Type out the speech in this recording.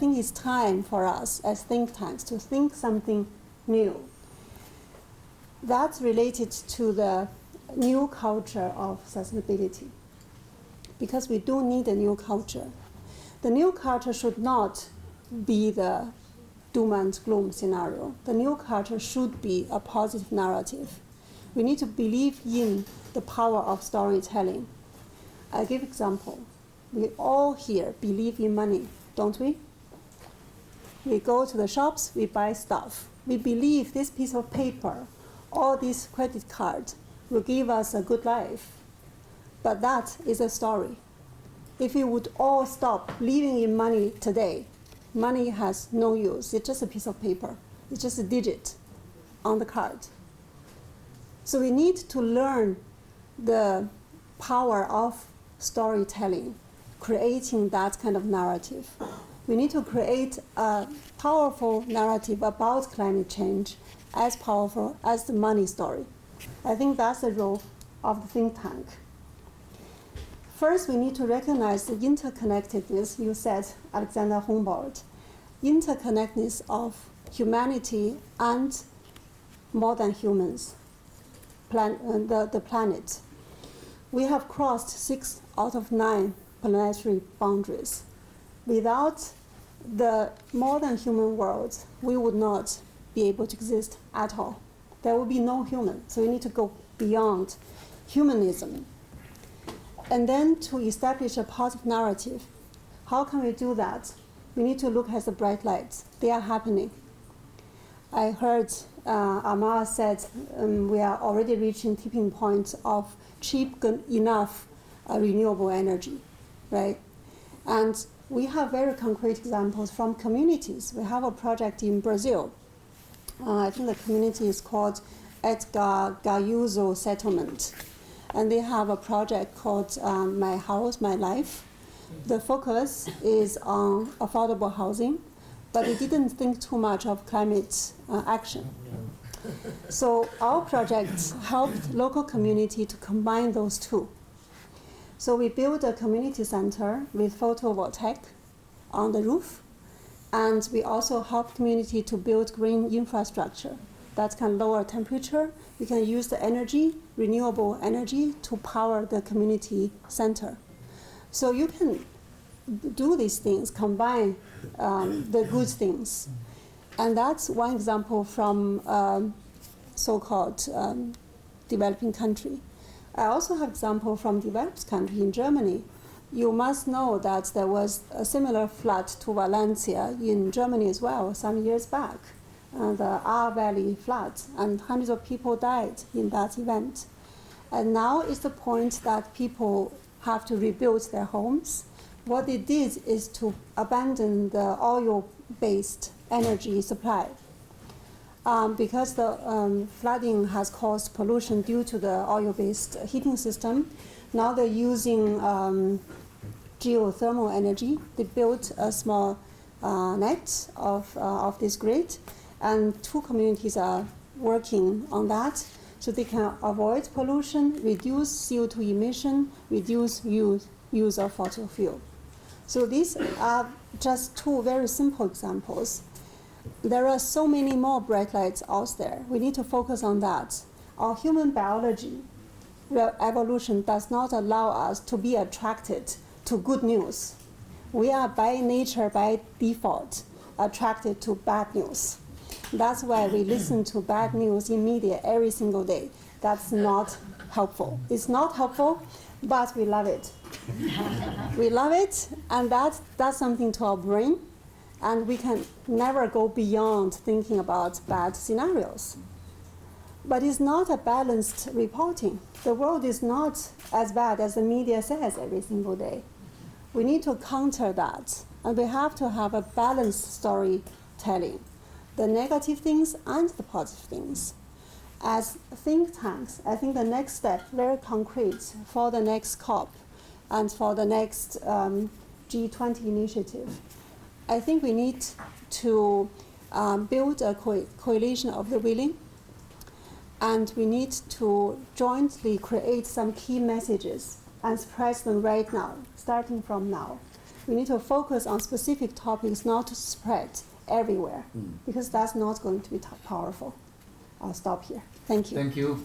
think it's time for us as think tanks to think something new. That's related to the new culture of sustainability, because we do need a new culture. The new culture should not be the doom and gloom scenario. The new culture should be a positive narrative. We need to believe in the power of storytelling. I'll give example. We all here believe in money, don't we? We go to the shops, we buy stuff. We believe this piece of paper or this credit card will give us a good life. But that is a story. If we would all stop believing in money today, money has no use. It's just a piece of paper. It's just a digit on the card. So we need to learn the power of storytelling, creating that kind of narrative. We need to create a powerful narrative about climate change as powerful as the money story. I think that's the role of the think tank. First, we need to recognize the interconnectedness, you said, Alexander Humboldt, interconnectedness of humanity and more than humans, the planet. We have crossed 6 out of 9 planetary boundaries. Without the more than human world, we would not be able to exist at all. There will be no human, so we need to go beyond humanism. And then to establish a positive narrative, how can we do that? We need to look at the bright lights. They are happening. I heard Amar said we are already reaching tipping point of cheap enough renewable energy, right? And we have very concrete examples from communities. We have a project in Brazil. I think the community is called Edgar Gayuso Settlement. And they have a project called My House, My Life. The focus is on affordable housing, but they didn't think too much of climate action. So our project helped local community to combine those two. So we built a community center with photovoltaic on the roof, and we also help community to build green infrastructure that can lower temperature. We can use the energy, renewable energy, to power the community center. So you can do these things, combine the good things. And that's one example from so-called developing country. I also have example from developed country in Germany. You must know that there was a similar flood to Valencia in Germany as well some years back. The Ahr Valley flood, and hundreds of people died in that event. And now is the point that people have to rebuild their homes. What they did is to abandon the oil-based energy supply. Because the flooding has caused pollution due to the oil-based heating system, now they're using geothermal energy. They built a small net of this grid, and 2 communities are working on that, so they can avoid pollution, reduce CO2 emission, reduce use of fossil fuel. So these are just 2 very simple examples. There are so many more bright lights out there. We need to focus on that. Our human biology, evolution, does not allow us to be attracted to good news. We are by nature, by default, attracted to bad news. That's why we listen to bad news in media every single day. That's not helpful. It's not helpful, but we love it. We love it, and that does something to our brain, and we can never go beyond thinking about bad scenarios. But it's not a balanced reporting. The world is not as bad as the media says every single day. We need to counter that, and we have to have a balanced storytelling, the negative things and the positive things. As think tanks, I think the next step, very concrete for the next COP and for the next G20 initiative, I think we need to build a coalition of the willing, and we need to jointly create some key messages and spread them right now, starting from now. We need to focus on specific topics, not to spread everywhere, because that's not going to be powerful. I'll stop here. Thank you. Thank you.